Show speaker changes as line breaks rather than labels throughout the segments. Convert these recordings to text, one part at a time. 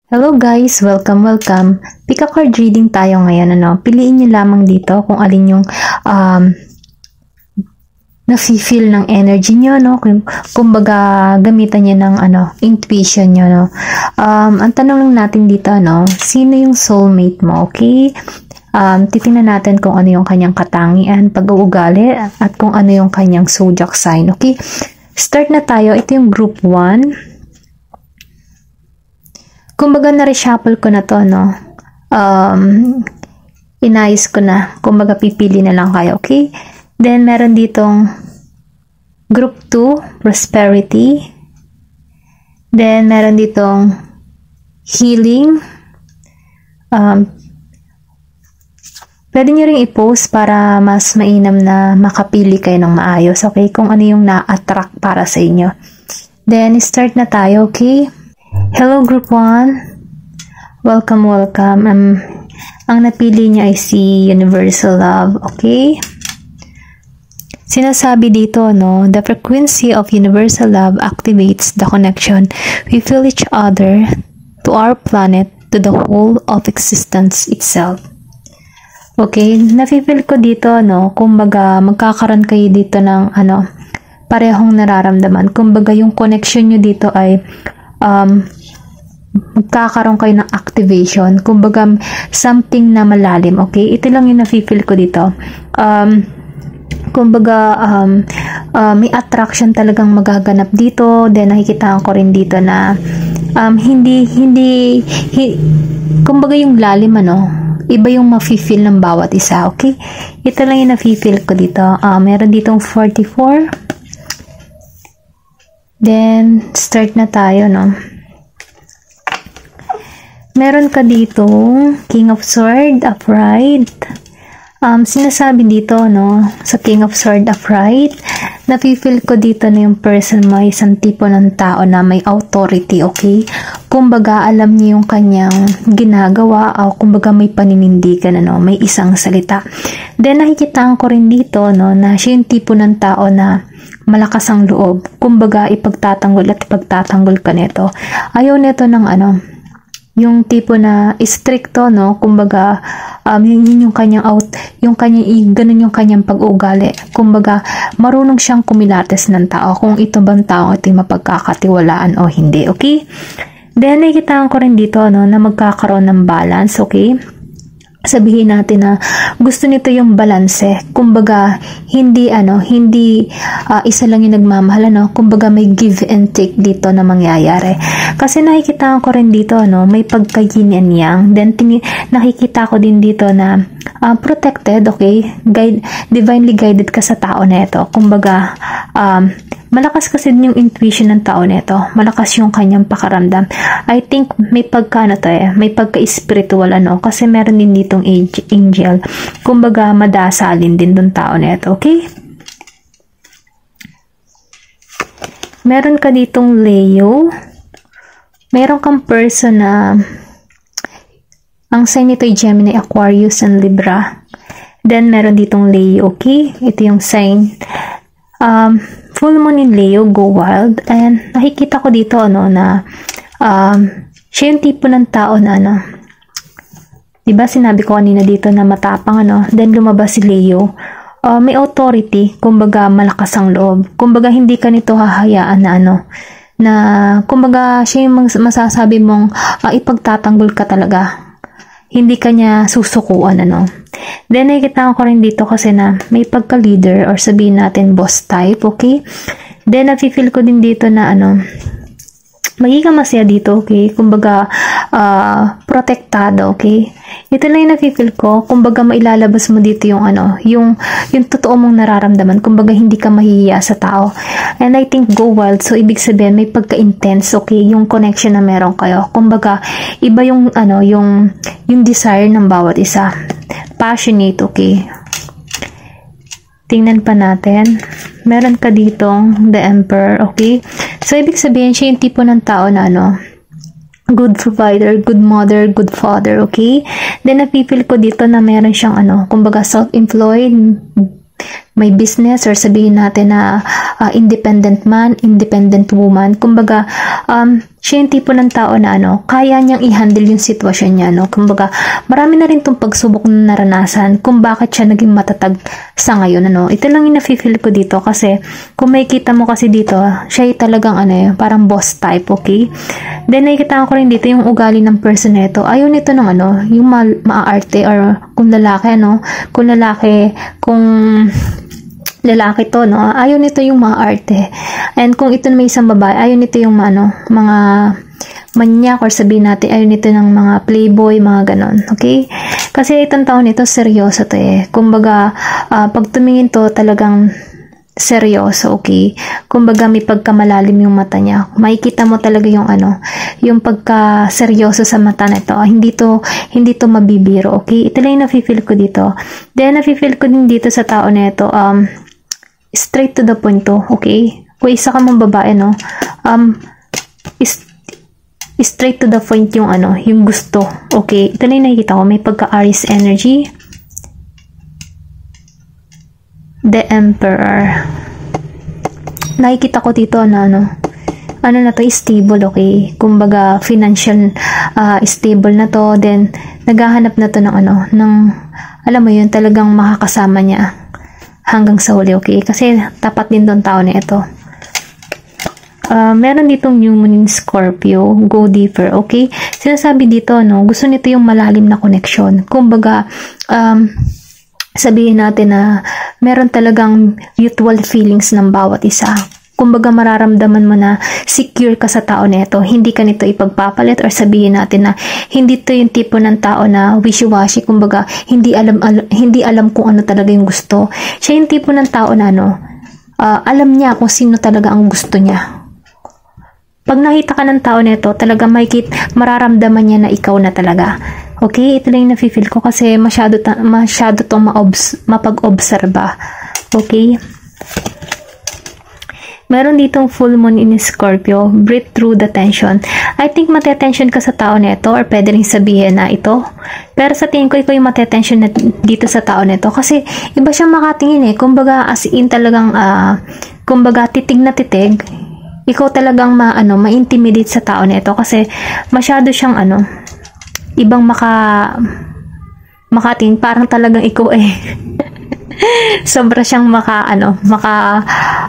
Hello guys! Welcome! Pick a card reading tayo ngayon. Piliin nyo lamang dito kung alin yung nafe-feel ng energy nyo. Kumbaga, gamitan nyo ng intuition nyo. Ang tanong lang natin dito, sino yung soulmate mo? Okay? Titingnan natin kung ano yung kanyang katangian, pag-uugali, at kung ano yung kanyang zodiac sign. Okay? Start na tayo. Ito yung group 1. Kumbaga na-reshuffle ko na to, inayos ko na. Kumbaga pipili na lang kayo, okay? Then, meron ditong group 2, prosperity. Then, meron ditong healing. Pwede nyo ring i-post para mas mainam na makapili kayo ng maayos, okay? Kung ano yung na-attract para sa inyo. Then, start na tayo, okay? Hello group 1, welcome. Ang napili niya ay si Universal Love, okay? Sinasabi dito, the frequency of Universal Love activates the connection we feel each other, to our planet, to the whole of existence itself. Okay, nafe-feel ko dito, kumbaga magkakaroon kayo dito ng parehong nararamdaman. Kumbaga yung connection nyo dito ay magkakaroon kayo ng activation, kumbaga something na malalim, okay? Ito lang yung nafe-feel ko dito. Kumbaga may attraction talagang magaganap dito. Then nakikita ko rin dito na kumbaga yung lalim, iba yung mafe-feel ng bawat isa, okay? Ito lang yung nafe-feel ko dito. Meron ditong 44. Then start na tayo, Meron ka dito, King of Swords, upright. Sinasabi dito, sa King of Swords, upright, nafe-feel ko dito na yung person mo ay isang tipo ng tao na may authority, okay? Kumbaga, alam niya yung kanyang ginagawa, o kumbaga may paninindigan, may isang salita. Then, nakikita ko rin dito, na siya yung tipo ng tao na malakas ang loob. Kumbaga, ipagtatanggol ka nito. Ayaw nito ng yung tipo na stricto, kumbaga yun yung kanyang ganun yung kanyang pag-uugali. Kumbaga marunong siyang kumilates ng tao kung ito bang tao ito yung mapagkakatiwalaan o hindi, okay? Then nakikita ko rin dito na magkakaroon ng balance, okay? Sabihin natin na gusto nito yung balanse. Kumbaga hindi isa lang yung nagmamahal, kumbaga may give and take dito na mangyayari. Kasi nakikita ko rin dito, may pagka-yin and yang. Then nakikita ko din dito na protected, okay? Divinely guided ka sa tao na ito. Kumbaga malakas kasi din yung intuition ng tao nito. Malakas yung kanyang pakaramdam. I think may may pagka-spiritual, kasi meron din ditong angel. Kumbaga madasalin din dun tao nito, okay? Meron ka ditong Leo. Meron kang person na ang sign nito ay Gemini, Aquarius, and Libra. Then meron ditong Leo, okay? Ito yung sign. Full moon in Leo, go wild. And nakikita ko dito na siya yung tipo ng tao na diba sinabi ko kanina dito na matapang, then lumabas si Leo. May authority, kumbaga malakas ang loob. Kumbaga hindi ka nito hahayaan na kumbaga siya yung masasabi mong ipagtatanggol ka talaga. Hindi ka niya susukuan, Then, nakikita ko rin dito kasi na may pagka-leader or sabihin natin boss type, okay? Then, nafe-feel ko din dito na magiging masaya dito, okay? Kumbaga, protektado, okay? Ito lang yung nafe-feel ko, kumbaga mailalabas mo dito yung yung totoo mong nararamdaman, kumbaga hindi ka mahihiya sa tao. And I think go wild, so ibig sabihin may pagka-intense, okay? Yung connection na meron kayo. Kumbaga, iba yung yung desire ng bawat isa. Passionate, okay? Tingnan pa natin. Meron ka ditong The Emperor, okay? So, ibig sabihin, siya yung tipo ng tao na good provider, good mother, good father, okay? Then, napipil ko dito na meron siyang kumbaga self-employed, may business, or sabihin natin na independent man, independent woman. Kumbaga, siya yung tipo ng tao na kaya niyang i-handle yung sitwasyon niya, Kumbaga, marami na rin tong pagsubok na naranasan kung bakit siya naging matatag sa ngayon, Ito lang yung nafe-feel ko dito kasi kung makikita mo kasi dito, siya yung talagang parang boss type, okay? Then nakikita ko rin dito yung ugali ng person na ito. Ayaw nito ng yung maaarte, or kung lalaki, kung lalaki to, ayaw nito yung mga arte. And kung ito may isang babae, ayaw nito yung mga manyak, or sabihin natin, ayaw nito ng mga playboy, mga ganon. Okay? Kasi itong taon nito, seryoso to Kumbaga, pag tumingin to, talagang seryoso, okay? Kumbaga, may pagkamalalim yung mata niya. Makikita mo talaga yung yung pagka-seryoso sa mata nito. Hindi to mabibiro, okay? Ito lang yung nafe-feel ko dito. Then, nafe-feel ko din dito sa tao na ito, straight to the point to, okay? Kung isa ka mong babae, straight to the point yung yung gusto, okay? Ito lang yung nakikita ko, may pagka-Aries energy. The Emperor. Nakikita ko dito na na to, stable, okay? Kumbaga, financial stable na to. Then, naghahanap na to ng alam mo yun, talagang makakasama niya hanggang sa huli, okay? Kasi tapat din doon tao na ito. Meron ditong New Moon in Scorpio, go deeper, okay? Sinasabi dito, gusto nito yung malalim na connection. Kumbaga, sabihin natin na meron talagang mutual feelings ng bawat isa. Kumbaga, mararamdaman mo na secure ka sa tao na ito. Hindi ka nito ipagpapalit, or sabihin natin na hindi to yung tipo ng tao na wishy-washy. Kumbaga, hindi alam kung ano talaga yung gusto. Siya yung tipo ng tao na alam niya kung sino talaga ang gusto niya. Pag nakita ka ng tao na ito, talaga mararamdaman niya na ikaw na talaga. Okay? Ito lang yung nafe-feel ko kasi masyado tong mapag-obserba. Okay? Meron ditong full moon in Scorpio, breathe through the tension. I think matetension ka sa tao na ito, or pwede rin sabihin na ito. Pero sa tingin ko, ikaw yung matetension na dito sa tao na ito. Kasi iba siyang makatingin Kumbaga, as in talagang, kumbaga, titig na titig. Ikaw talagang ma-intimidate sa tao na ito. Kasi masyado siyang ibang makatingin. Parang talagang ikaw sobra siyang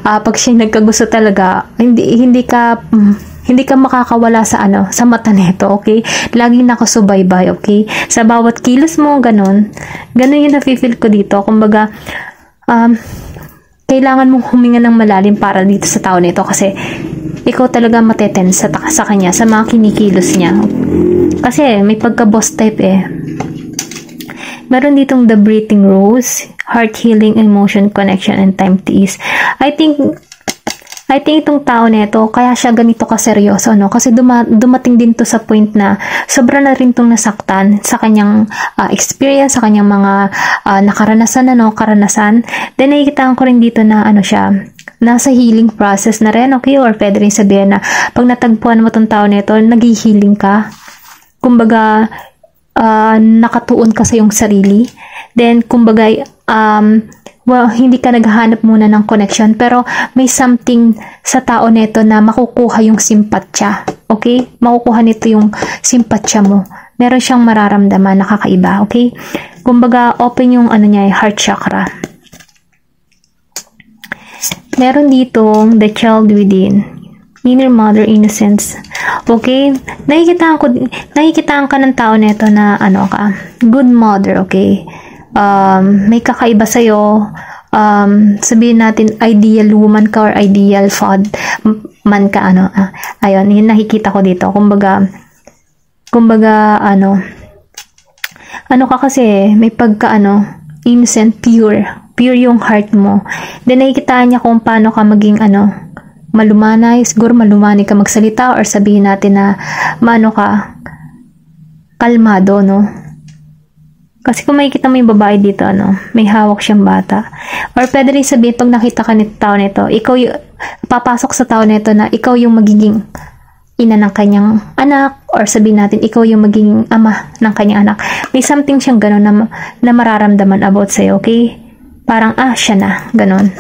pag siya nagkagusto talaga, hindi ka makakawala sa mata nito, okay? Laging nakasubaybay, okay? Sa bawat kilos mo, ganun yung nafe-feel ko dito. Kumbaga, kailangan mong huminga ng malalim para dito sa tao nito, kasi ikaw talaga mateten sa kanya, sa mga kinikilos niya. Kasi may pagka-boss type Meron ditong the breathing rose, heart healing, emotion connection, and time to ease. I think itong tao nito, kaya siya ganito kaseryoso, Kasi dumating din to sa point na sobra na rin tong nasaktan sa kanyang experience, sa kanyang mga karanasan. Then nakikita ko rin dito na siya, nasa healing process na rin, okay? Or pwede rin sabihin na pag natagpuan mo tong tao nito, nag-healing ka. Kumbaga, nakatuon ka sa iyong sarili. Then, kumbaga, hindi ka naghahanap muna ng connection, pero may something sa tao nito na makukuha yung simpatsya. Okay? Makukuha nito yung simpatsya mo. Meron siyang mararamdaman, nakakaiba. Okay? Kumbaga, open yung heart chakra. Meron ditong the child within. Inner mother innocence. Okay? Nakikitaan ka ng tao nito na good mother, okay? May kakaiba sa'yo. Sabihin natin ideal woman ka or ideal man ka, ayun, yun nakikita ko dito. Kumbaga, ka kasi, may pagka, innocent, pure yung heart mo. Then, nakikitaan niya kung paano ka maging, malumanay, siguro malumanay ka magsalita, or sabihin natin na kalmado, Kasi kung makikita mo yung babae dito, may hawak siyang bata. Or pwede rin sabihin, pag nakita ka nito tao nito, ikaw yung papasok sa tao nito na ikaw yung magiging ina ng kanyang anak, or sabihin natin, ikaw yung magiging ama ng kanyang anak. May something siyang gano'n na mararamdaman about sa'yo, okay? Parang, siya na. Ganon.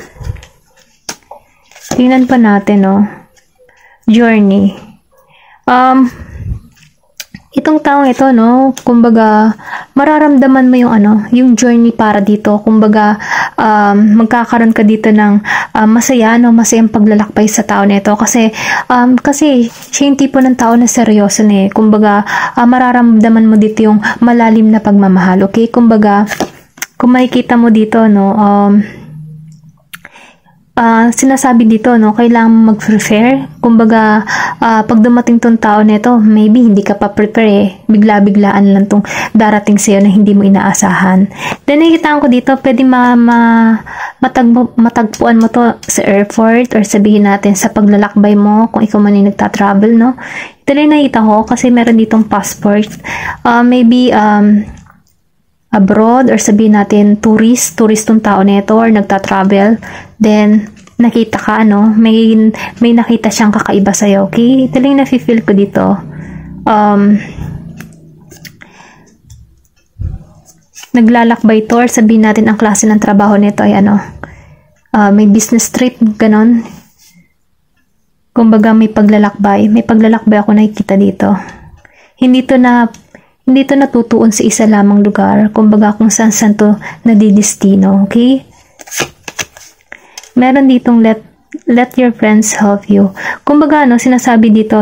Tingnan pa natin, no? Journey. Itong taong ito, no, kumbaga, mararamdaman mo yung yung journey para dito. Kumbaga, magkakaroon ka dito ng masaya, no, masayang paglalakbay sa tao nito. Kasi siya yung tipo ng tao na seryoso na eh. Kumbaga, mararamdaman mo dito yung malalim na pagmamahal, okay? Kumbaga, kung makikita mo dito, no, sinasabi dito, no, kailangan mag-prepare. Kumbaga, pag dumating tong tao nito, maybe hindi ka pa prepare eh. Bigla-biglaan lang tong darating sa'yo na hindi mo inaasahan. Then, nakikita ko dito, pwede matagpuan mo to sa airport or sabihin natin sa paglalakbay mo kung ikaw man yung nagta-travel, no. Ito na yung nakita ko kasi meron ditong passport. Maybe, abroad or sabihin natin tourist tong tao nito or nagta-travel, then nakita ka, may nakita siyang kakaiba sa'yo, okay? Ito lang yung nafe-feel ko dito. Naglalakbay to or sabihin natin ang klase ng trabaho nito ay may business trip, ganon. Kumbaga may paglalakbay ako nakikita dito. Hindi to natutuon sa isa lamang lugar. Kumbaga kung saan to nadidestino. Okay? Meron ditong let your friends help you. Kumbaga, sinasabi dito,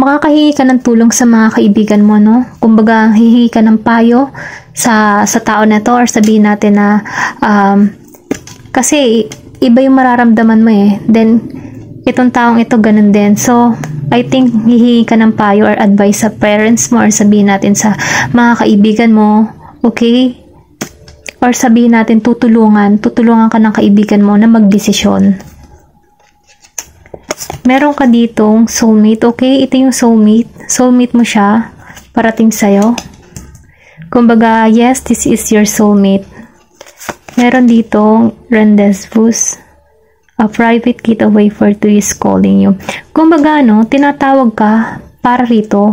makakahingi ka ng tulong sa mga kaibigan mo, no? Kumbaga, hihingi ka ng payo sa tao na to or sabihin natin na kasi iba yung mararamdaman mo eh. Then, itong taong ito, ganun din. So, I think, hihingi ka ng payo or advice sa parents mo or sabihin natin sa mga kaibigan mo, okay? Or sabihin natin, tutulungan ka ng kaibigan mo na magdesisyon. Meron ka ditong soulmate, okay? Ito yung soulmate. Soulmate mo siya, parating sa'yo. Kumbaga, yes, this is your soulmate. Meron ditong rendezvous. A private getaway for two is calling you. Kumbaga, tinatawag ka para rito.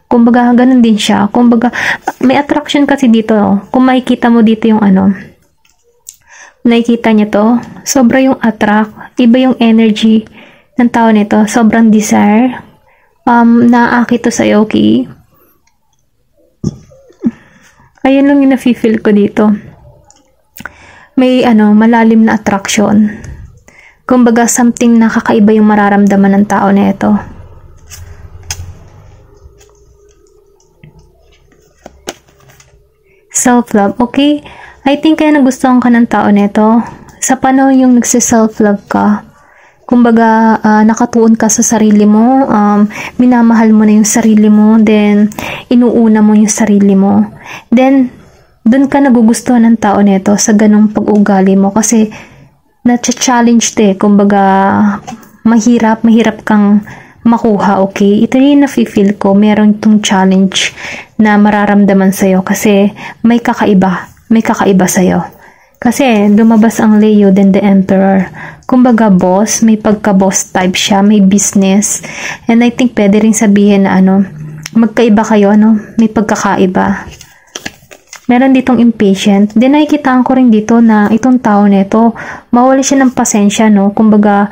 Kumbaga, ganun din siya. Kumbaga, may attraction kasi dito. Kung makikita mo dito yung nakikita niyo to, sobra yung attract. Iba yung energy ng tao nito. Sobrang desire. Naakit to sa'yo, okay? Ayun lang yung nafe-feel ko dito. May, malalim na attraction. Kumbaga, something na kakaiba yung mararamdaman ng tao na ito. Self-love, okay? I think kaya nagustuhan ka ng tao na ito. Sa panahon yung nagsi-self-love ka. Kumbaga, nakatuon ka sa sarili mo. Minamahal mo na yung sarili mo. Then, inuuna mo yung sarili mo. Then, dun ka nagugustuhan ng tao na ito sa ganong pag-ugali mo. Kasi, na-challenge kumbaga mahirap kang makuha, okay? Ito rin nafe-feel ko, meron itong challenge na mararamdaman sa'yo kasi may kakaiba sa'yo. Kasi lumabas ang Leo then the Emperor. Kumbaga boss, may pagka-boss type siya, may business. And I think pwede rin sabihin na magkaiba kayo, may pagkakaiba. Meron ditong impatient. Then, nakikitaan ko rin dito na itong tao nito, mawala siya ng pasensya, Kumbaga,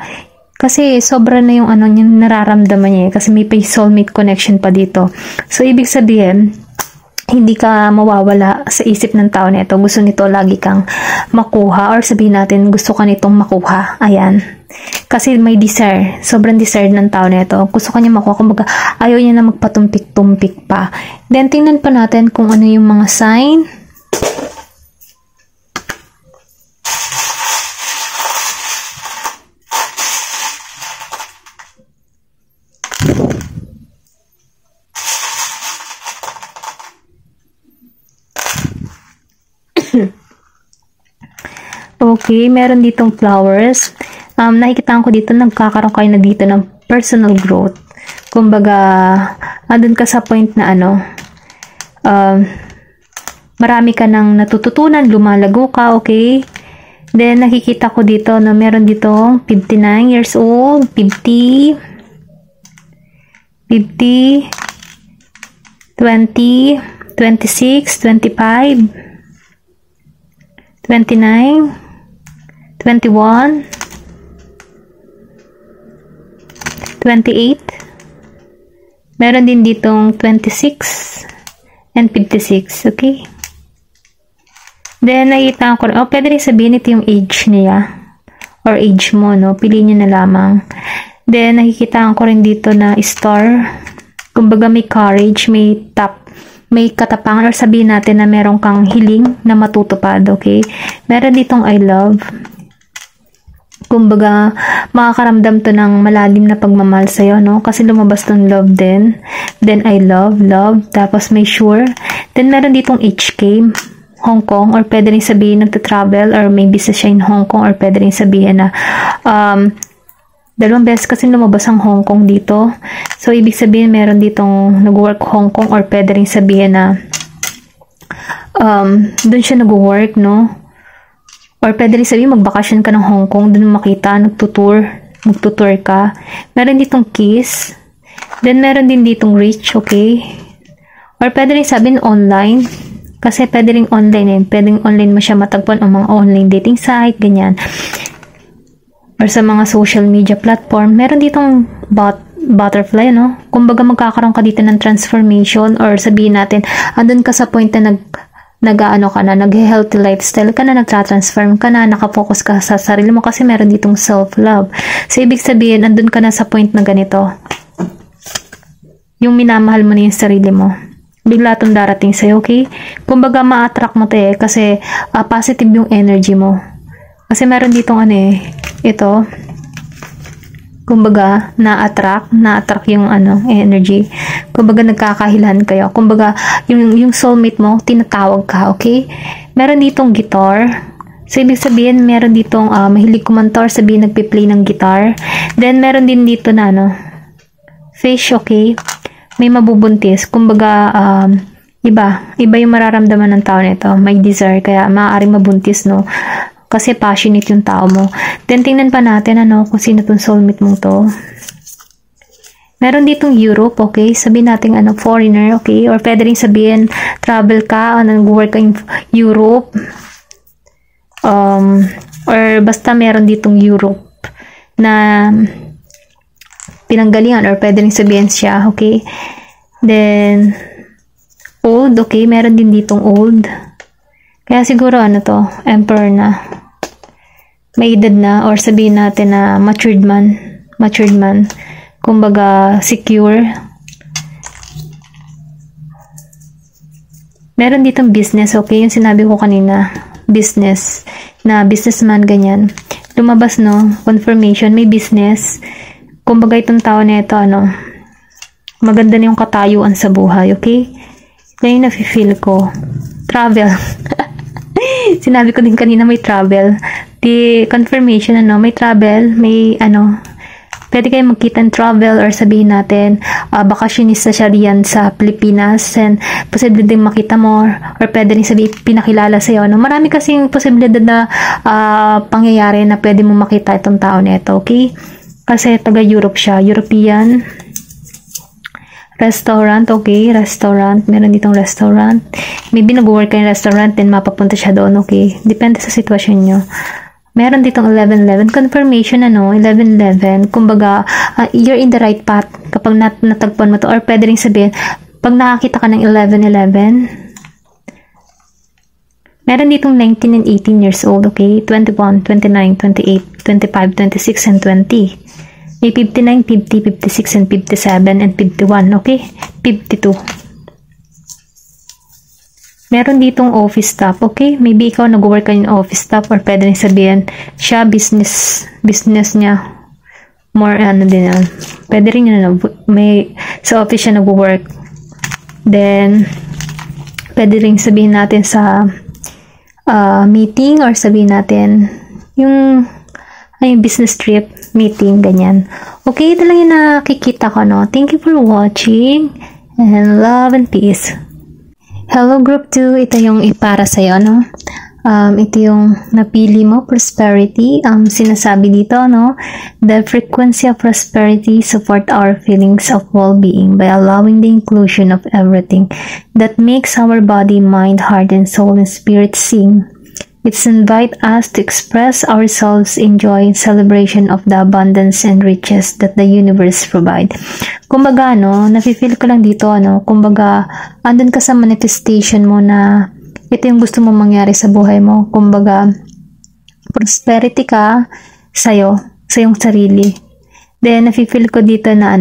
kasi sobra na yung yung nararamdaman niya. Kasi may soulmate connection pa dito. So, ibig sabihin, hindi ka mawawala sa isip ng tao nito. Gusto nito lagi kang makuha or sabihin natin, gusto ka nitong makuha. Ayan. Kasi may desire. Sobrang desire ng tao nito. Gusto ka niya makuha. Kumbaga, ayaw niya na magpatumpik-tumpik pa. Then, tingnan pa natin kung ano yung mga sign. Okay, meron ditong flowers. Nakikita ko dito, nagkakaroon kayo na dito ng personal growth. Kumbaga, andun ka sa point na marami ka nang natututunan, lumalago ka, okay? Then, nakikita ko dito na meron dito 59 years old, 50, 20, 26, 25, 29, 21, 28. Meron din ditong 26 and 56. Okay? Then, nakita ko, pwede rin sabihin ito yung age niya. Or age mo, no? Piliin nyo na lamang. Then, nakikita ko rin dito na star. Kumbaga may courage, may katapangan, or sabihin natin na meron kang hiling na matutupad, okay? Meron ditong I love. Kumbaga, makakaramdam to ng malalim na pagmamahal sa'yo, no? Kasi lumabas tong love din. Then, I love, tapos may sure. Then, meron ditong HK, Hong Kong, or pwede rin sabihin nagta-travel, or may business siya in Hong Kong, or pwede rin sabihin na, dalawang beses kasi lumabas ang Hong Kong dito. So, ibig sabihin, meron ditong nag-work Hong Kong, or pwede rin sabihin na, dun siya nag-work, no? Or pwede rin sabihin, magbakasyon ka ng Hong Kong, dun makita, magtutour ka. Meron ditong kiss. Then, meron din ditong reach, okay? Or pwede rin sabihin online. Kasi pwede rin online Pwedeng online mo siya matagpuan o mga online dating site, ganyan. Or sa mga social media platform. Meron ditong butterfly, no? Kumbaga magkakaroon ka dito ng transformation, or sabihin natin, andun ka sa point na nag-healthy lifestyle ka na, nagtra-transform ka na, nakafocus ka sa sarili mo kasi meron ditong self-love. So, ibig sabihin, andun ka na sa point na ganito. Yung minamahal mo na yung sarili mo. Bigla itong darating sa'yo, okay? Kumbaga, ma-attract mo to kasi positive yung energy mo. Kasi meron ditong ito. Kumbaga, na-attract yung energy. Kumbaga, nagkakahilan kayo. Kumbaga, yung soulmate mo, tinatawag ka, okay? Meron ditong guitar. So, ibig sabihin, meron ditong mahilig kumantor, sabihin nagpi-play ng guitar. Then, meron din dito na, fish, okay? May mabubuntis. Kumbaga, iba yung mararamdaman ng tao nito. May desire, kaya maaaring mabuntis, no? Kasi passionate yung tao mo. Then, tingnan pa natin, kung sino tong soulmate mong to. Meron ditong Europe, okay? Sabihin natin, foreigner, okay? Or pwede rin sabihin, travel ka, nag-work ka in Europe. Or basta meron ditong Europe na pinanggalingan, or pwede rin sabihin siya, okay? Then, old, okay? Meron din ditong old. Kaya siguro, emperor na. May edad na, or sabihin natin na matured man. Kumbaga, secure. Meron ditong business, okay? Yung sinabi ko kanina, business. Na businessman, ganyan. Lumabas, no? Confirmation, may business. Kumbaga, itong tao na ito, maganda na yung katayuan sa buhay, okay? Ngayon, nafe-feel ko. Travel. Sinabi ko din kanina may travel. The confirmation, may travel, may, pwede kayo magkita ng travel, or sabihin natin, bakasyonista siya riyan sa Pilipinas, and posible din makita mo, or pwede rin sabihin, pinakilala sa'yo, Marami kasing posibilidad na pangyayari na pwede mo makita itong tao na ito, okay? Kasi taga-Europe siya, European. Restaurant, okay? Restaurant. Meron ditong restaurant. Maybe nag-work kayo ng restaurant, then mapapunta siya doon, okay? Depende sa sitwasyon nyo. Meron ditong 11-11. Confirmation, 11-11. Kumbaga, you're in the right path kapag natagpuan mo to. Or pwede rin sabihin, pag nakakita ka ng 11-11, meron ditong 19 and 18 years old, okay? 21, 29, 28, 25, 26, and 20. May 59, 50, 56, and 57, and 51, okay? 52. Meron ditong office staff, okay? Maybe ikaw nag-work ka in office staff, or pwede rin sabihin, siya, business niya, more, din yan. Pwede rin yun, may, sa office siya nag-work. Then, pwede rin sabihin natin sa, meeting, or sabihin natin, yung business trip, meeting, ganyan. Okay, ito lang yung nakikita ko, Thank you for watching, and love and peace. Hello, group 2. Ito yung ipara sa'yo, Ito yung napili mo, prosperity. Sinasabi dito, no? The frequency of prosperity support our feelings of well-being by allowing the inclusion of everything that makes our body, mind, heart, and soul and spirit sing. It's invite us to express ourselves in joy and celebration of the abundance and riches that the universe provide. Kumbaga, no? Nafe-feel ko lang dito, ano? Kumbaga, andun ka sa manifestation mo na ito yung gusto mo mangyari sa buhay mo. Kumbaga, prosperity ka sa'yo, sa iyong sarili. Then, nafe-feel ko dito na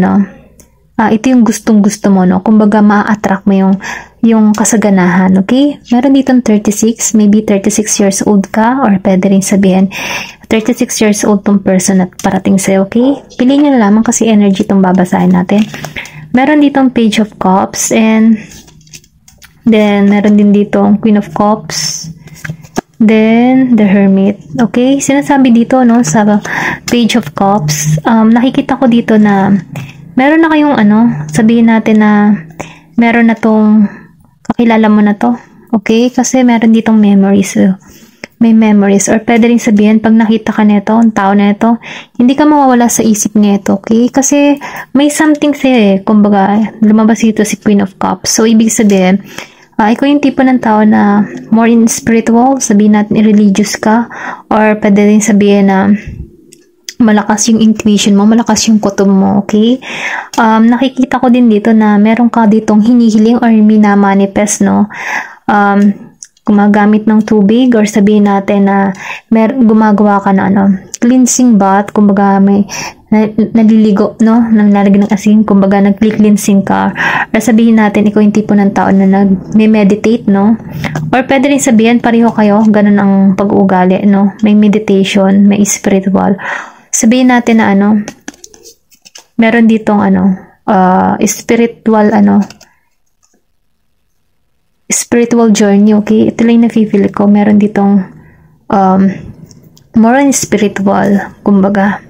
ito yung gustong-gusto mo, no? Kumbaga, ma-attract mo yung kasaganahan, okay? Meron dito 36, maybe 36 years old ka, or pwede rin sabihin, 36 years old tong person at parating sa'yo, okay? Piliin nyo na lamang kasi energy itong babasahin natin. Meron ditong Page of Cups, and then, meron din dito ang Queen of Cups. Then, the Hermit. Okay? Sinasabi dito, no, sa Page of Cups, nakikita ko dito na meron na kayong, sabihin natin na meron na tong, kakilala mo na to. Okay? Kasi meron ditong memories. May memories. Or pwede rin sabihin, pag nakita ka nito, ang tao na ito, hindi ka mawawala sa isip nito. Okay? Kasi may something sa'yo, kumbaga, lumabas dito si Queen of Cups. So, ibig sabihin, ikaw yung tipo ng tao na more in spiritual, sabihin natin religious ka, or pwede rin sabihin na malakas yung intuition mo, malakas yung kutob mo, okay? Nakikita ko din dito na meron ka ditong hinihiling or minamanifest, no? Gumagamit ng tubig, or sabihin natin na gumagawa ka na cleansing bath, kumbaga may naliligo, no? Naglalagay ng asin, kumbaga nag-cleansing ka. Or sabihin natin, ikaw yung tipo ng tao na nag-meditate, no? Or pwede rin sabihin, pareho kayo, ganun ang pag-uugali, no? May meditation, may spiritual. Sabihin natin na meron ditong spiritual journey, okay? Ito lang nafe-feel ko. Meron ditong more on spiritual, kumbaga.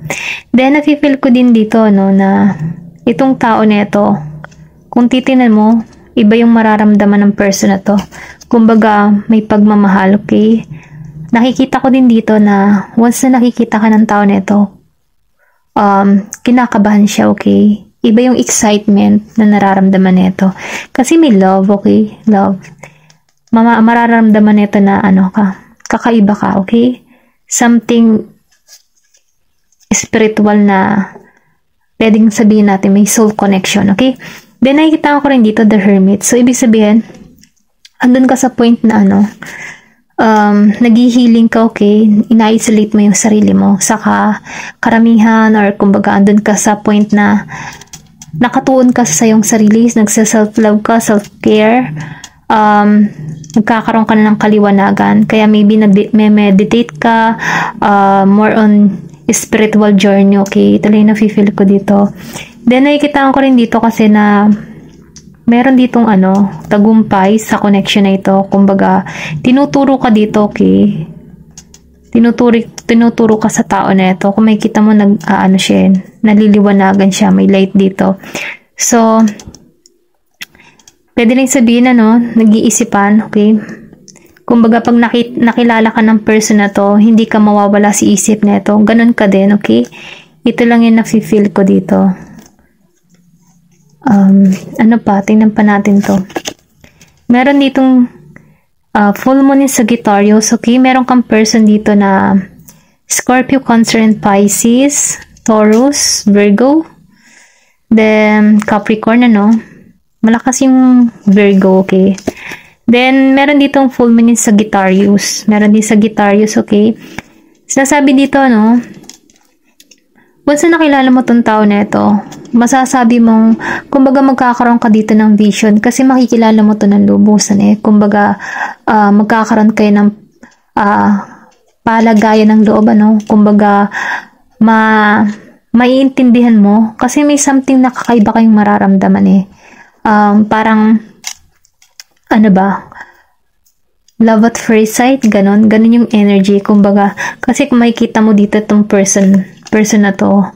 Then, nafe-feel ko din dito, no, na itong tao na ito, kung titinan mo, iba yung mararamdaman ng person na to. Kumbaga, may pagmamahal, okay? Nakikita ko din dito na once na nakikita ka ng tao na ito, kinakabahan siya, okay? Iba yung excitement na nararamdaman nito. Kasi may love, okay? Love. Mararamdaman nito na kakaiba ka, okay? Something spiritual na pwedeng sabihin natin may soul connection, okay? Then, nakikita ko rin dito, the Hermit. So, ibig sabihin, andun ka sa point na nag-healing ka, okay? Ina-isolate mo yung sarili mo. Saka, karamihan, or kumbaga, andun ka sa point na nakatuon ka sa iyong sarili, nagsa-self-love ka, self-care, nagkakaroon ka na ng kaliwanagan. Kaya maybe nag-meditate ka, more on spiritual journey, okay? Ito lang yung nafe-feel ko dito. Then, nakikita ko rin dito kasi na meron ditong tagumpay sa connection na ito. Kumbaga, tinuturo ka dito, okay? Tinuturo ka sa tao na ito. Kung makikita mo, siya, naliliwanagan siya, may light dito. So, pwede rin sabihin, nag-iisipan, okay? Kumbaga, pag nakilala ka ng person na to, hindi ka mawawala sa isip na ito. Ganun ka din, okay? Ito lang yung nafe-feel ko dito. Tingnan pa natin to. Meron ditong full moon in Sagittarius, okay? Meron kang person dito na Scorpio, Cancer, and Pisces, Taurus, Virgo, then Capricorn, malakas yung Virgo, okay? Then, meron ditong full moon in Sagittarius. Meron din Sagittarius, okay? Sinasabi dito, once na nakilala mo tong tao na ito, masasabi mong, kumbaga magkakaroon ka dito ng vision kasi makikilala mo to ng lubusan Kumbaga, magkakaroon kayo ng palagayan ng loob, Kumbaga, maiintindihan mo kasi may something na kakaiba kayong mararamdaman Parang, love at first sight, ganun yung energy, kumbaga, kasi kung makikita mo dito itong person na to,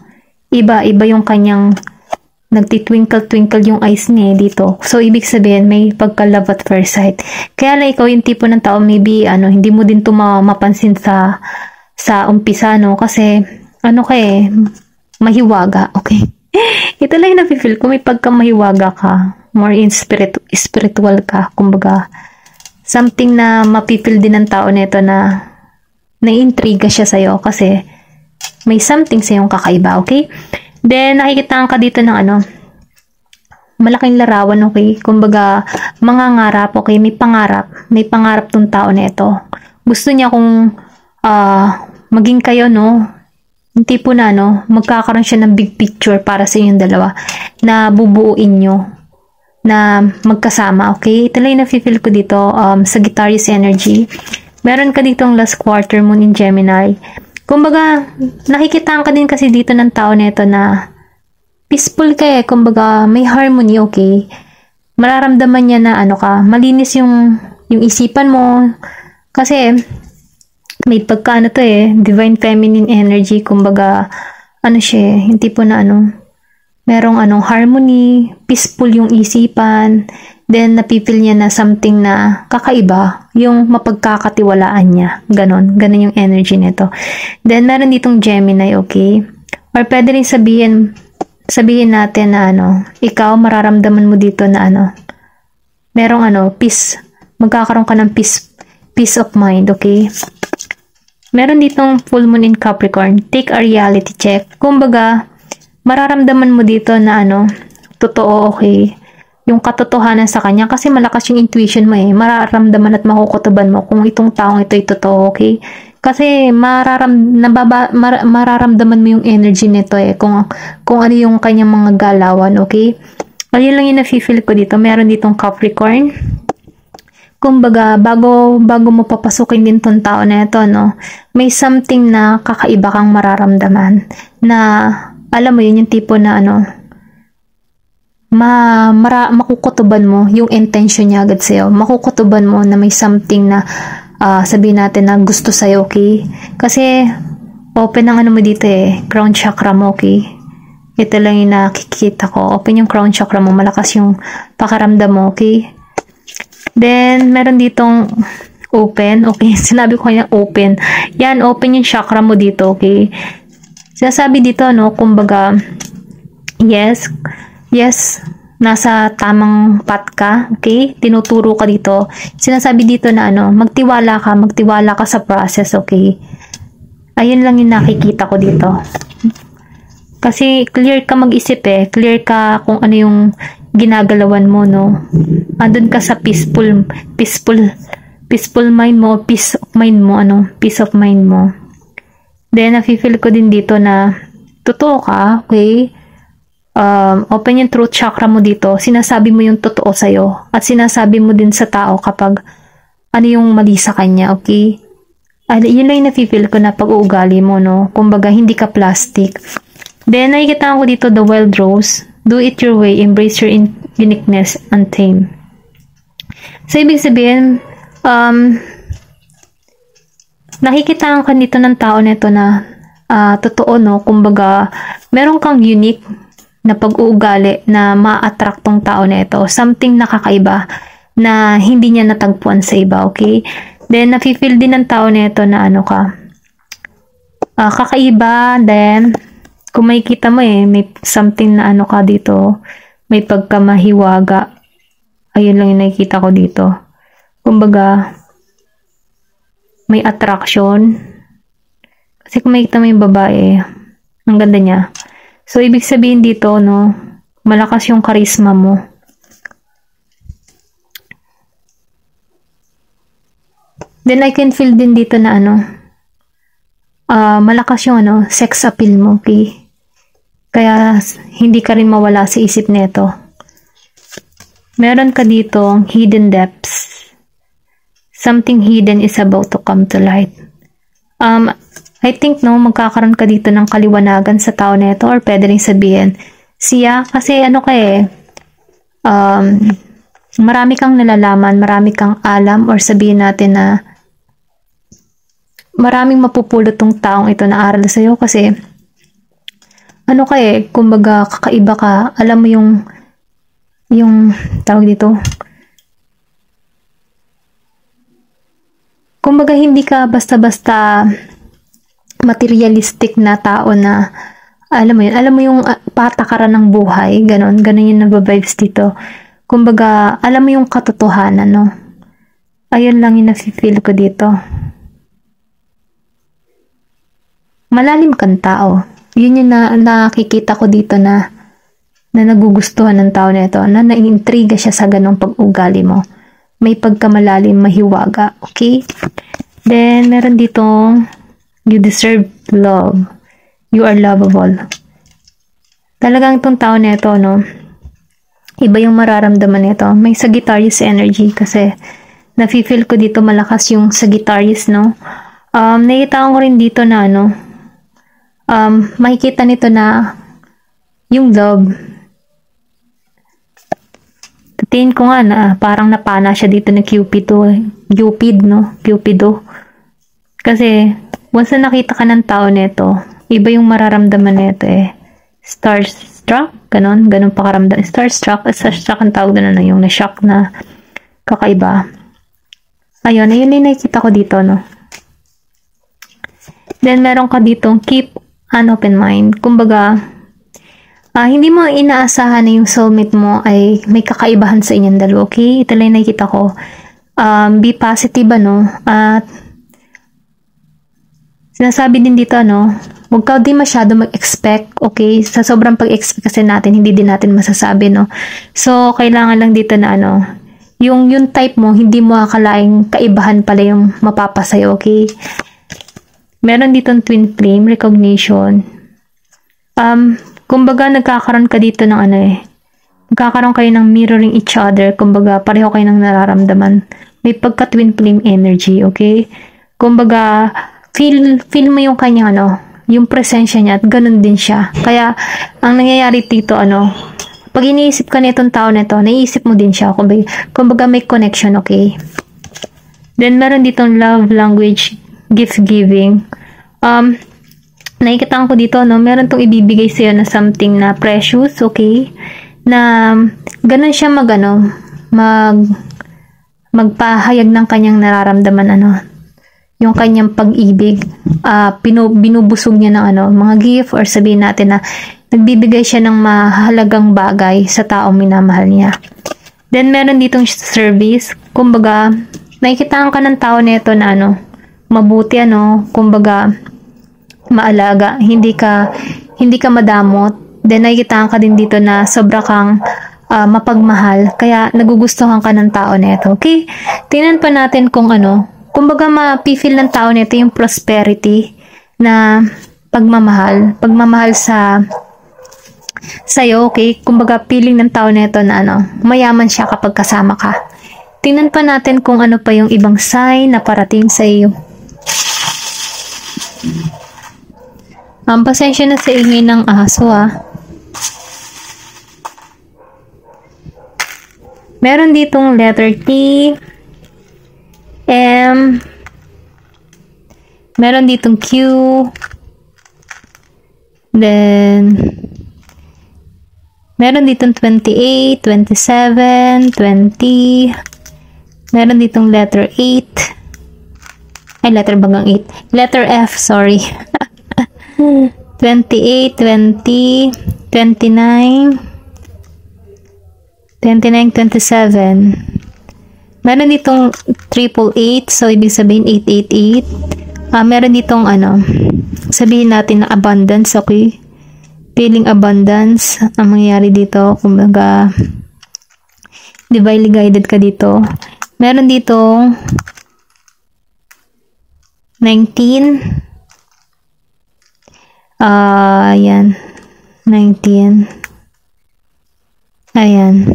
iba yung kanyang nagtitwinkle-twinkle yung eyes niya dito. So, ibig sabihin, may pagka-love at first sight. Kaya lang ikaw yung tipo ng tao, maybe, hindi mo din ito mapansin sa umpisa, no? Kasi, mahiwaga, okay? Ito lang yung nafe-feel ko, may pagka-mahiwaga ka. More in spiritual ka. Kumbaga, something na mapipil din ng tao nito na naiintriga siya sa'yo kasi may something sa'yong kakaiba, okay? Then, nakikita ka dito ng malaking larawan, okay? Kumbaga, mangangarap, okay? May pangarap. May pangarap tong tao na ito. Gusto niya kung maging kayo, no? Yung tipo na, magkakaroon siya ng big picture para sa inyong dalawa na bubuuin nyo na magkasama, okay? Ito lang yung nafe-feel ko dito, Sagittarius energy. Meron ka ditong last quarter moon in Gemini. Kumbaga, nakikita ka din kasi dito ng tao na ito na peaceful ka eh. Kumbaga, may harmony, okay? Mararamdaman niya na malinis yung isipan mo. Kasi, may pagka divine feminine energy. Kumbaga, siya, yung tipo na merong harmony, peaceful yung isipan. Then, napipil niya na something na kakaiba, yung mapagkakatiwalaan niya. Ganon yung energy nito. Then, meron ditong Gemini, okay? Or pwede rin sabihin natin na ikaw, mararamdaman mo dito na merong peace. Magkakaroon ka ng peace of mind, okay? Meron ditong full moon in Capricorn. Take a reality check. Kumbaga, mararamdaman mo dito na totoo, okay? Yung katotohanan sa kanya kasi malakas yung intuition mo eh. Mararamdaman at makukutuban mo kung itong taong ito ay totoo, okay? Kasi mararamdaman mo yung energy nito eh. Kung ano yung kanyang mga galawan, okay? Ayun lang yung nafe-feel ko dito. Meron ditong Capricorn. Kumbaga, bago mo papasukin din tong tao na ito, may something na kakaiba kang mararamdaman. Na, alam mo yun, yung tipo na makukutuban mo yung intention niya agad sa'yo. Makukutuban mo na may something na sabihin natin na gusto sa'yo, okay? Kasi open ang mo dito eh, crown chakra mo, okay? Ito lang yung nakikita ko. Open yung crown chakra mo, malakas yung pakaramdam mo, okay? Then, meron ditong open, okay? Sinabi ko kanya open. Yan, open yung chakra mo dito, okay? Sinasabi dito, kumbaga, yes, nasa tamang path ka, okay? Tinuturo ka dito. Sinasabi dito na magtiwala ka sa process, okay? Ayun lang yung nakikita ko dito. Kasi clear ka mag-isip eh. Clear ka kung ano yung ginagalawan mo, no? Andun ka sa peaceful mind mo, peace of mind mo. Then, nafe-feel ko din dito na totoo ka, okay? Open yung truth chakra mo dito. Sinasabi mo yung totoo sa'yo. At sinasabi mo din sa tao kapag ano yung mali sa kanya, okay? Yun lang yung nafe-feel ko na pag-uugali mo, no? Kumbaga, hindi ka plastic. Then, nakikita ko dito the wild rose. Do it your way. Embrace your uniqueness and tame. So, ibig sabihin, nakikita ka dito ng tao nito na totoo, no? Kumbaga, meron kang unique na pag-uugali na ma-attract tong tao na ito. Something nakakaiba na hindi niya natagpuan sa iba, okay? Then, nafe-feel din ng tao na ito na kakaiba. Then, kung makikita mo may something na ka dito, may pagkamahiwaga. Ayun lang yung nakikita ko dito. Kumbaga, may attraction. Kasi kung makikita mo yung babae, ang ganda niya. So, ibig sabihin dito, malakas yung charisma mo. Then, I can feel din dito na malakas yung sex appeal mo, okay? Kaya, hindi ka rin mawala sa isip nito. Meron ka dito hidden depths. Something hidden is about to come to light. I think, magkakaroon ka dito ng kaliwanagan sa tao na ito, or pwede rin sabihin, siya, kasi marami kang nalalaman, marami kang alam, or sabihin natin na maraming mapupulot tong taong ito na aral sa'yo kasi ano ka eh, kumbaga kakaiba ka, alam mo yung tawag dito, kumbaga hindi ka basta-basta materialistic na tao na, alam mo yun, alam mo yung patakaran ng buhay, ganon yung nababibes dito. Kumbaga, alam mo yung katotohanan, no? Ayun lang yung nafe-feel ko dito. Malalim kang tao. Yun yung nakikita ko dito na nagugustuhan ng tao na ito, na naiintriga siya sa ganong pag-ugali mo. May pagkamalalim, mahiwaga, okay? Then, meron ditong, you deserve love. You are lovable. Talagang itong tao na ito, no? Iba yung mararamdaman nito. May Sagittarius energy kasi nafe-feel ko dito malakas yung Sagittarius, no? Nakita ko rin dito na, ano, makikita nito na yung love. Tingin ko nga na parang napana siya dito na Cupido, no? Cupido. Kasi, once na nakita ka ng tao nito, iba yung mararamdaman nito eh. Starstruck, ganon pakaramdam. Starstruck ang tawag na yung na-shock na kakaiba. Ayun yung nakikita ko dito, no? Then, meron ka ditong keep an open mind. Kumbaga, hindi mo inaasahan na yung soulmate mo ay may kakaibahan sa inyong dalawa, okay? Ito lang nakikita ko. Be positive, ano? At, sinasabi din dito, ano? Huwag ka din masyado mag-expect, okay? Sa sobrang pag-expect kasi natin, hindi din natin masasabi, no? So, kailangan lang dito na, ano? Yung type mo, hindi mo akalaing kaibahan pala yung mapapasayo, okay? Meron ditong twin flame, recognition. Kumbaga, nagkakaroon ka dito ng ano eh. Nagkakaroon kayo ng mirroring each other. Kumbaga, pareho kayo ng nararamdaman. May pagka-twin flame energy, okay? Kumbaga, feel mo yung kanyang ano, yung presensya niya at ganun din siya. Kaya, ang nangyayari dito, ano, pag iniisip ka nitong tao na ito, naiisip mo din siya. Kumbaga, may connection, okay? Then, meron ditong love language, gift giving. Nakikita ko dito, no, meron tong ibibigay sa'yo na something na precious, okay? Na, ganun siya magpahayag ng kanyang nararamdaman, ano, yung kanyang pag-ibig. Binubusog niya ng ano, mga gift or sabihin natin na nagbibigay siya ng mahalagang bagay sa taong minamahal niya. Then, meron ditong service. Kumbaga, nakikitaan ka ng tao nito na ano, mabuti, ano, kumbaga, maalaga, hindi ka madamot. Then, nakikitaan ka din dito na sobra kang mapagmahal. Kaya, nagugustuhan ka ng tao nito. Okay? Tingnan pa natin kung ano, kumbaga mapifeel ng tao nito yung prosperity na pagmamahal sa'yo, okay? Kumbaga feeling ng tao nito na ano, mayaman siya kapag kasama ka. Tingnan pa natin kung ano pa yung ibang sign na parating sa iyo. Pasensya na sa ingay ng aso, Meron ditong letter T, M, meron ditong Q, then, meron ditong 28, 27, 20, meron ditong letter 8, letter bagang 8, letter F, sorry, 28, 20, 29, 27. Meron ditong 888, so ibig sabihin 888. Meron ditong ano, sabihin natin na abundance, okay? Feeling abundance ang mangyayari dito. Kumbaga, divinely guided ka dito. Meron ditong 19. Ayan. 19. Ayan.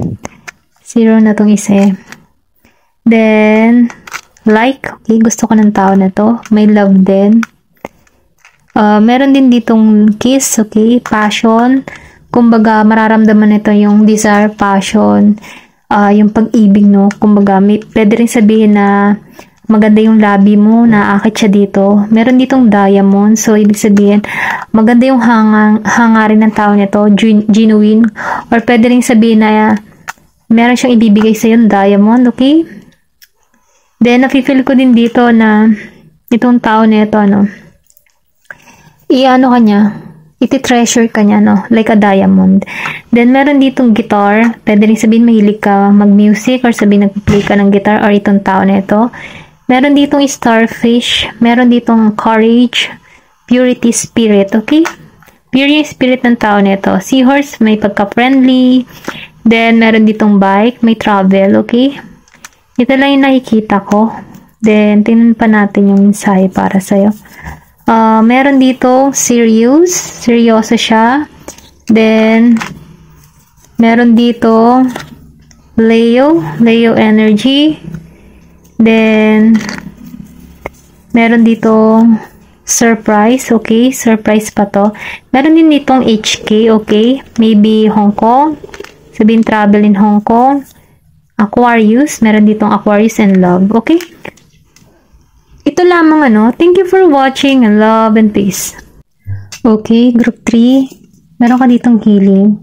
0 na tong isa. Then, like, okay, gusto ko ng tao na to. May love din. Meron din ditong kiss, okay, passion. Kumbaga, mararamdaman nito yung desire, passion, yung pag-ibig, no? Kumbaga, pwede rin sabihin na maganda yung labi mo, naakit siya dito. Meron ditong diamond, so ibig sabihin, maganda yung hangarin ng tao nito, genuine, or pwede rin sabihin na meron siyang ibibigay sa yung diamond, okay? Then, nafe-feel ko din dito na itong tao nito, i-ano ka niya, iti-treasure ka niya, like a diamond. Then, meron ditong guitar. Pwede rin sabihin mahilig ka mag-music or sabihin nag-play ka ng guitar or itong tao na ito. Meron ditong starfish. Meron ditong courage, purity spirit, okay? Purity spirit ng tao na ito. Seahorse, may pagka-friendly. Then, meron ditong bike, may travel, okay? Ito lang yung nakikita ko. Then, tingnan pa natin yung mensahe para sa'yo. Meron dito serious, seryoso siya. Then meron dito Leo energy. Then meron dito surprise, okay? Surprise pa to. Meron din ditong HK, okay? Maybe Hong Kong. Sabihin travel in Hong Kong. Aquarius, meron ditong Aquarius and love, okay? Ito lamang thank you for watching and love and peace. Okay, group 3. Meron ka ditong healing.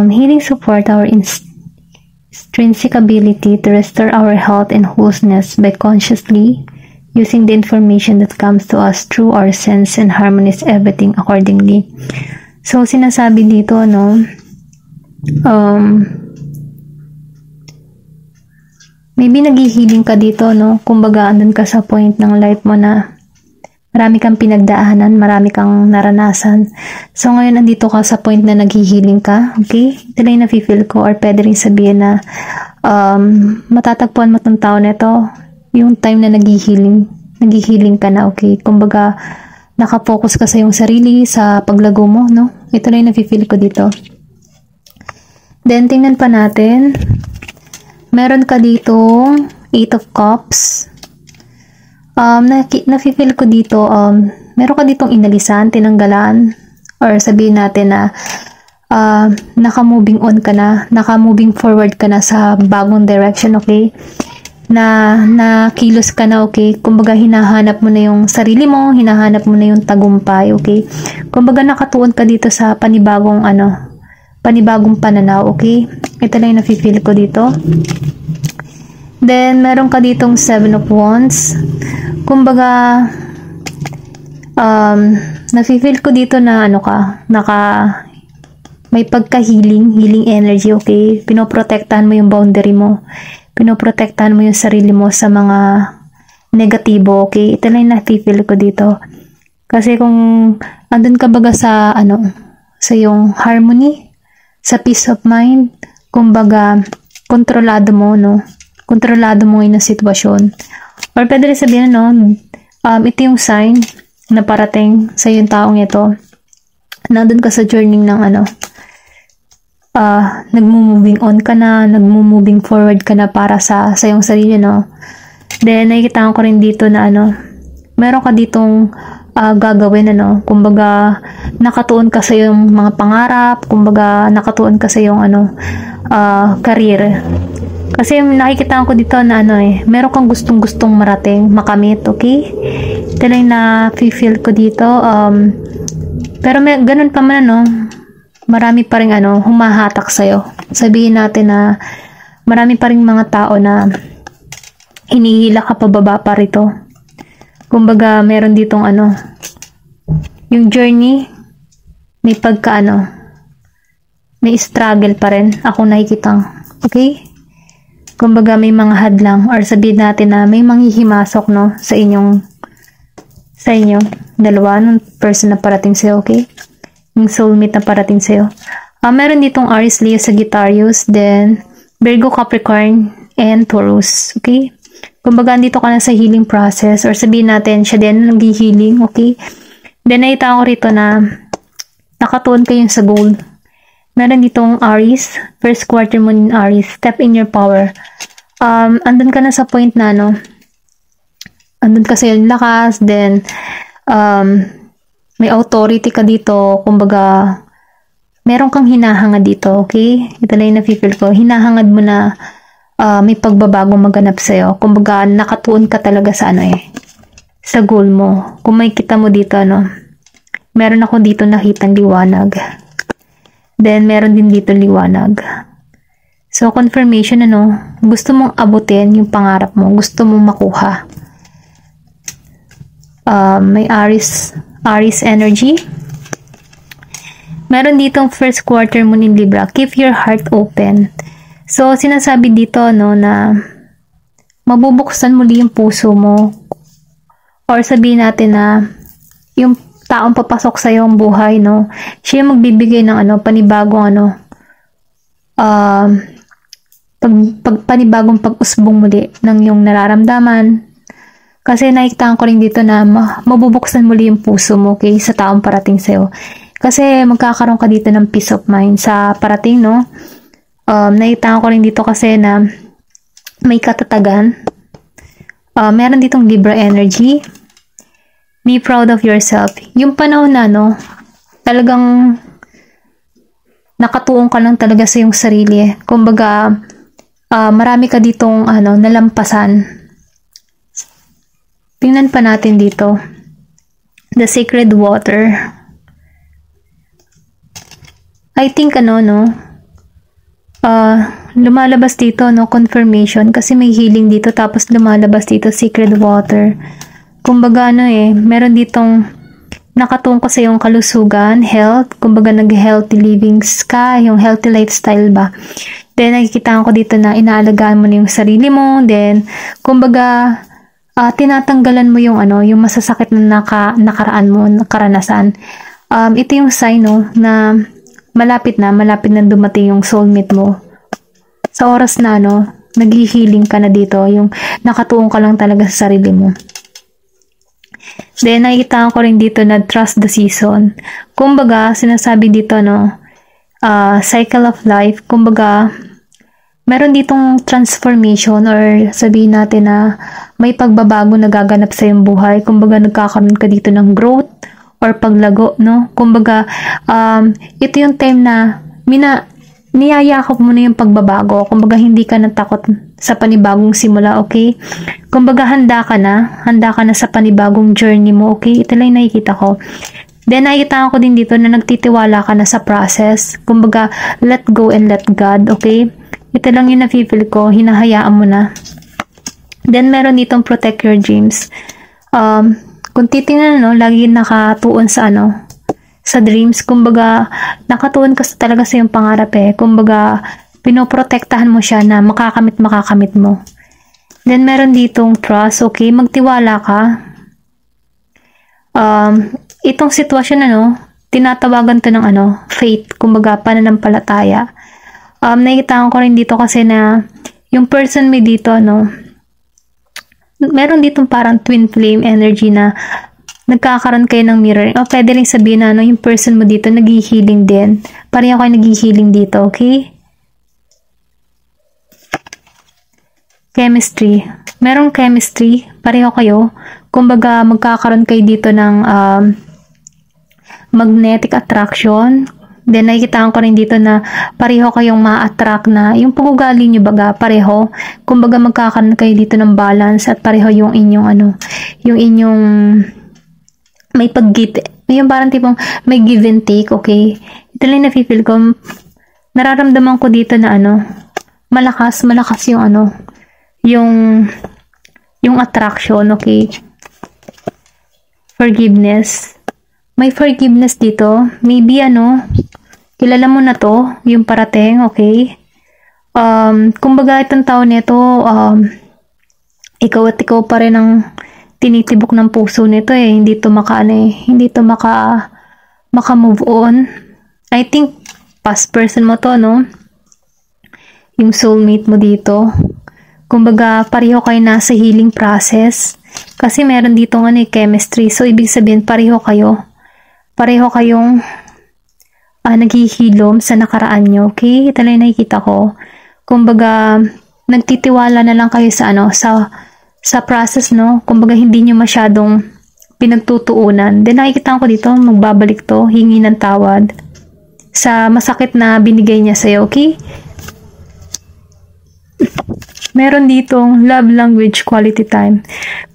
Healing support our intrinsic ability to restore our health and wholeness by consciously using the information that comes to us through our sense and harmonize everything accordingly. So, sinasabi dito, maybe naghihiling ka dito, kumbaga andun ka sa point ng life mo na marami kang pinagdaanan, marami kang naranasan. So ngayon andito ka sa point na naghihiling ka, okay? Ito lang yung nafe-feel ko, or pwede rin sabihin na matatagpuan mo tong tao na ito, yung time na naghihiling ka na, okay? Kumbaga nakafocus ka sa iyong sarili, sa paglago mo, Ito lang yung nafe-feel ko dito. Then tingnan pa natin. Meron ka dito, 8 of Cups. Nafe-feel ko dito, meron ka ditong inalisan, tinanggalan, or sabihin natin na naka-moving on ka na, naka-moving forward ka na sa bagong direction, okay? Na kilos ka na, okay? Kumbaga, hinahanap mo na yung sarili mo, hinahanap mo na yung tagumpay, okay? Kumbaga, nakatuon ka dito sa panibagong pananaw, okay? Ito lang yung nafe-feel ko dito. Then, meron ka ditong 7 of Wands. Kumbaga, nafe-feel ko dito na may healing energy, okay? Pinoprotektahan mo yung boundary mo. Pinoprotektahan mo yung sarili mo sa mga negatibo, okay? Ito lang yung nafe-feel ko dito. Kasi kung andun ka baga sa yung harmony, sa peace of mind, kumbaga, kontrolado mo, Kontrolado mo yung sitwasyon. Or pwede rin sabihin, ito yung sign na parating sa yung taong ito. Nandun ka sa journey ng nagmo-moving on ka na, nagmo-moving forward ka na para sa yung sarili, Then, nakikita ko rin dito na meron ka ditong gagawin, kumbaga, nakatuon ka sa yung mga pangarap, kumbaga, nakatuon ka sa yung career. Kasi nakikita ko dito na meron kang gustong-gustong marating, makamit, okay? Ito lang na feel ko dito. Pero ganun pa man, marami pa rin humahatak sa'yo. Sabihin natin na marami pa rin mga tao na hinihila ka pababa pa rito. Kumbaga, meron ditong yung journey, may may struggle pa rin. Ako nakikitang, okay? Kumbaga may mga hadlang, or sabihin natin na may manghihimasok sa inyo dalawa ng person na parating sa'yo, okay? Yung soulmate na parating sa'yo. Meron ditong Aries, Leo, Sagittarius, then Virgo, Capricorn, and Taurus, okay? Kumbaga andito ka na sa healing process, or sabihin natin siya din nag-healing, okay? Then nakita ko rito na nakatuon kayo sa goal. Meron ditong Aries, first quarter moon in Aries, step in your power. Andun ka na sa point na, andun ka sa yung lakas, then, may authority ka dito, kumbaga, meron kang hinahangad dito, okay? Ito lang yung na-feel ko. Hinahangad mo na, may pagbabago maganap sa'yo. Kumbaga, nakatuon ka talaga sa sa goal mo. Kung may kita mo dito, meron ako dito nakitang liwanag. Then, meron din dito liwanag. So, confirmation, gusto mong abutin yung pangarap mo. Gusto mong makuha. May Aries energy. Meron ditong first quarter moon in Libra. Keep your heart open. So, sinasabi dito, na mabubuksan muli yung puso mo. Or sabihin natin na yung taong papasok sa iyong buhay, siya yung magbibigay ng panibagong panibagong pag-usbong muli ng yung nararamdaman. Kasi nakikita ko rin dito na mabubuksan muli yung puso mo, okay, sa taong parating sa'yo. Kasi magkakaroon ka dito ng peace of mind sa parating, nakikita ko rin dito kasi na may katatagan. Meron ditong Libra energy. Be proud of yourself. Yung panahon na, talagang nakatuon ka lang talaga sa iyong sarili. Kumbaga, marami ka ditong, nalampasan. Tingnan pa natin dito. The sacred water. I think, lumalabas dito, confirmation. Kasi may healing dito, tapos lumalabas dito, sacred water. Kumbaga, meron ditong nakatuon ko sa iyong kalusugan, health, kumbaga nag-healthy living ka, yung healthy lifestyle ba. Then, nakikita ko dito na inaalagaan mo na yung sarili mo. Then, kumbaga, tinatanggalan mo yung yung masasakit na nakaraan mo, karanasan. Ito yung sign, na malapit na dumating yung soulmate mo. Sa oras na, nag-healing ka na dito, yung nakatuon ka lang talaga sa sarili mo. Then, nakikita ko rin dito na trust the season. Kumbaga, sinasabi dito, cycle of life. Kumbaga, meron ditong transformation or sabihin natin na may pagbabago na gaganap sa iyong buhay. Kumbaga, nagkakaroon ka dito ng growth or paglago, Kumbaga, ito yung time na niyayakap mo na yung pagbabago. Kumbaga, hindi ka natakot sa panibagong simula, okay? Kumbaga, handa ka na sa panibagong journey mo, okay? Ito lang nakikita ko. Then, nakikita ko din dito na nagtitiwala ka na sa process. Kumbaga, let go and let God, okay? Ito lang yung na-feel ko, hinahayaan mo na. Then, meron ditong protect your dreams. Kung titingnan, lagi nakatuon sa sa dreams. Kumbaga, nakatuon ka talaga sa yung pangarap Kumbaga, pinoprotektahan mo siya na makakamit mo. Then, meron ditong trust, okay? Magtiwala ka. Itong sitwasyon, tinatawagan to ng faith. Kumbaga, pananampalataya. Nakikita ko rin dito kasi na yung person may dito, meron ditong parang twin flame energy na nagkakaroon kayo ng mirroring. O pwede rin sabihin na yung person mo dito nag-healing din. Pareho kayo nag-healing dito, okay? Chemistry. Merong chemistry. Pareho kayo. Kumbaga, magkakaroon kayo dito ng magnetic attraction. Then, nakikita ko rin dito na pareho kayong ma-attract na yung pag-ugali nyo baga, pareho. Kumbaga, magkakaroon kayo dito ng balance at pareho yung inyong yung inyong may pag-give, yung parang tipong may give and take, okay? Ito lang na-feel ko, nararamdaman ko dito na malakas yung yung attraction, okay? Forgiveness. May forgiveness dito. Maybe kilala mo na to, yung parating, okay? Kumbaga itong taon nito, ikaw at ikaw pa rin ang tinitibok ng puso nito hindi to maka-move on. I think past person mo to, yung soulmate mo dito. Kumbaga pareho kayo nasa healing process kasi meron dito chemistry. So ibig sabihin pareho kayong naghihilom sa nakaraan nyo, okay? Ito lang nakikita ko. Kumbaga nagtitiwala na lang kayo sa process, Kumbaga, hindi nyo masyadong pinagtutuunan. Then, nakikita ko dito, magbabalik to, hingi ng tawad sa masakit na binigay niya sa'yo, okay? meron ditong love language quality time.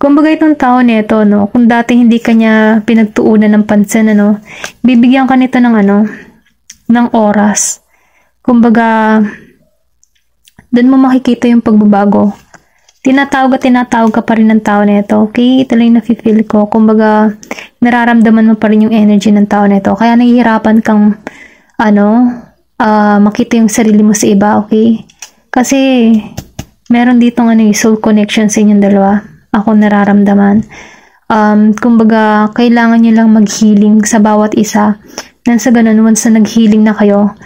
Kumbaga itong tao nito, no, kung dati hindi kanya pinagtuunan ng pansin, ano, bibigyan ka nito ng ano, ng oras. Kumbaga, doon mo makikita yung pagbabago. Tinatawag ka pa rin ng tao nito. Okay, ito lang yung nafe-feel ko. Kumbaga, nararamdaman mo pa rin yung energy ng tao nito. Kaya nahihirapan kang, makita yung sarili mo sa iba, okay? Kasi, meron ditong soul connection sa inyong dalawa. Ako nararamdaman. Kumbaga, kailangan nyo lang mag-healing sa bawat isa. Nang sa ganun, once na nag-healing na kayo,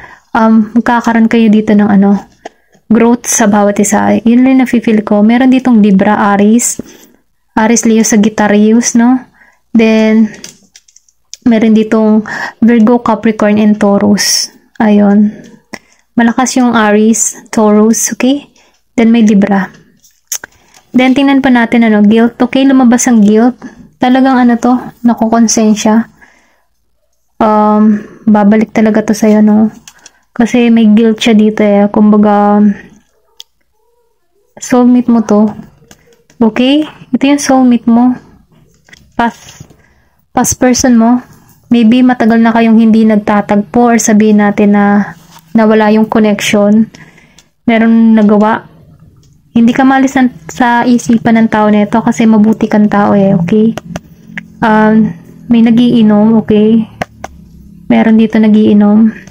magkakaroon kayo dito ng growth sa bawat isa. Yun lang nafe-feel ko. Meron ditong Libra, Aries, Leo, Sagittarius, no? Then, meron ditong Virgo, Capricorn, and Taurus. Ayun. Malakas yung Aries, Taurus, okay? Then, may Libra. Then, tingnan pa natin, guilt. Okay, lumabas ang guilt. Talagang nakukonsensya. Babalik talaga to sa'yo, no? Kasi may guilt siya dito Kumbaga, soulmate mo to. Okay? Ito yung soulmate mo. Past person mo. Maybe matagal na kayong hindi nagtatagpo or sabihin natin na nawala yung connection. Meron nagawa. Hindi ka malis sa isipan ng tao nito kasi mabuti kang tao okay? May nagiinom, okay? Meron dito nagiinom.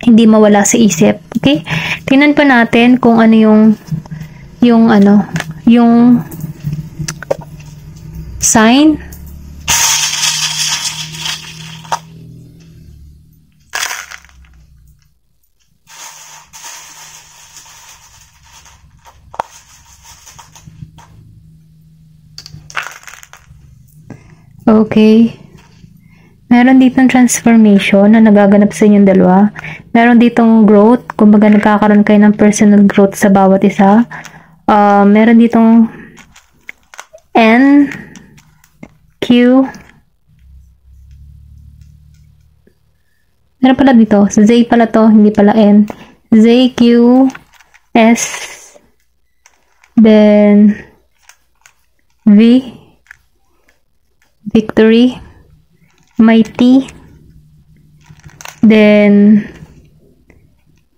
Hindi mawala sa isip, okay? Tingnan pa natin kung ano yung sign. Okay. Meron ditong transformation na nagaganap sa inyong dalawa. Meron ditong growth. Kumbaga nagkakaroon kayo ng personal growth sa bawat isa. Meron ditong N, Q. Meron pala dito. Z pala to, hindi pala N. Z, Q, S. Then, V. Victory. Mighty. Then,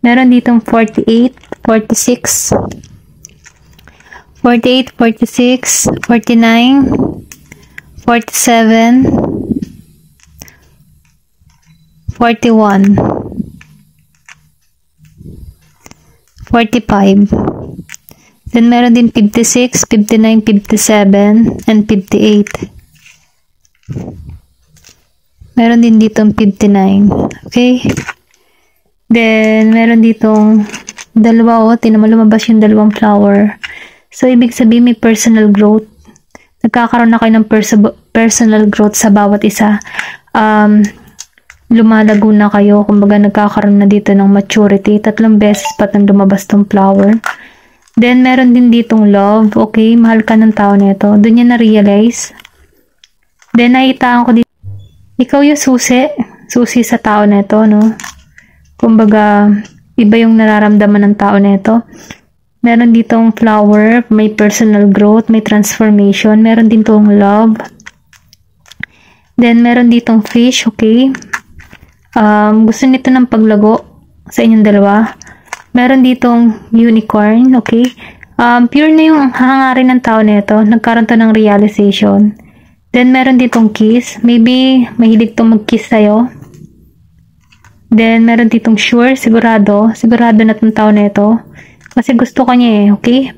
meron ditong 48, 46, 48, 46, 49, 47, 41, 45. Then, meron din 56, 59, 57, and 58. Meron din ditong 59. Okay? Then, meron ditong dalawa tinan mo lumabas yung dalawang flower. So, ibig sabihin may personal growth. Nagkakaroon na kayo ng personal growth sa bawat isa. Lumalago na kayo. Kumbaga, nagkakaroon na dito ng maturity. 3 beses pa nang lumabas tong flower. Then, meron din ditong love. Okay? Mahal ka ng tao nito. Doon niya na-realize. Then, nakitaan ko dito. Ikaw yung susi sa tao nito, no? Kumbaga, iba yung nararamdaman ng tao nito. Meron ditong flower, may personal growth, may transformation, meron ditong love. Then, meron ditong fish, okay? Gusto nito ng paglago sa inyong dalawa. Meron ditong unicorn, okay? Pure na yung hangarin ng tao nito. Nagkaroon to ng realization. Then, meron ditong kiss. Maybe, mahilig itong mag-kiss sa'yo. Then, meron ditong sure. Sigurado. Sigurado na itong tao na ito. Kasi gusto ka niya okay?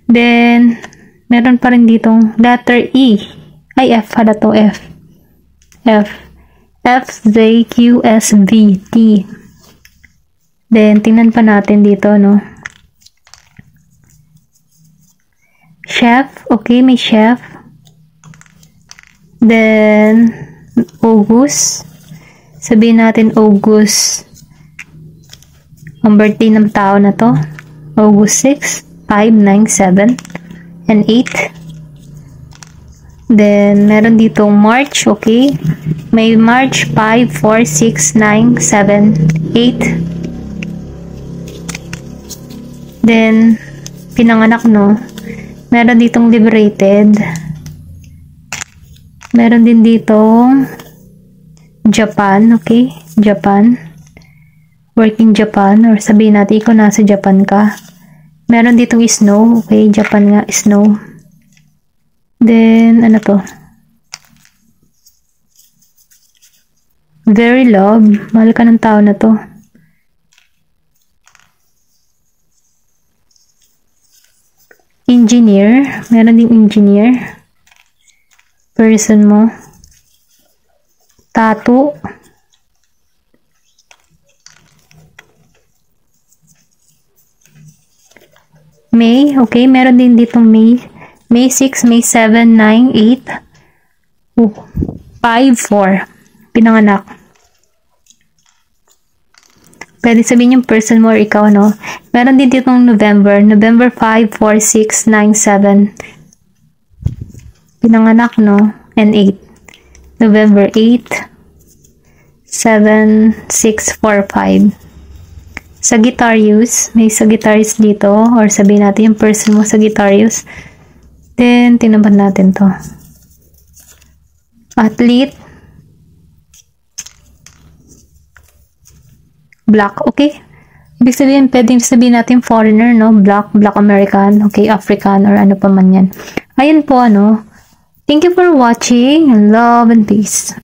Then, meron pa rin ditong letter E. Ay, F pala to. F. F, Z, Q, S, V, T. Then, tingnan pa natin dito, no? Chef. Okay, may chef. Then, August. Sabihin natin August. Ang birthday ng tao na to. August 6, 5, 9, 7, and 8. Then, meron ditong March, okay? May March 5, 4, 6, 9, 7, 8. Then, pinanganak, no? Meron ditong liberated. Meron din ditong Japan, okay? Japan. Working Japan, or sabihin natin ikaw nasa Japan ka. Meron ditong snow, okay? Japan nga, snow. Then, ano to? Very love. Mahal ka ng tao na to. Engineer. Meron ding engineer. Person mo. Tattoo. May. Okay, meron din dito May. May 6, May 7, 9, 8. 5, 4. Pinanganak. Pwede sabihin yung person mo or ikaw, no? Meron din dito November. November 5, 4, 6, 9, 7. Pinanganak, no? And 8. November 8, 7, 6, 4, 5. Sagittarius. May Sagittarius dito. Or sabihin natin yung person mo Sagittarius. Then, tinamad natin to. Athlete. Black, okay? Ibig sabihin, pwedeng sabihin natin foreigner, no? Black, Black American, okay? African, or ano pa man yan. Ayun po, ano? Thank you for watching. Love and peace.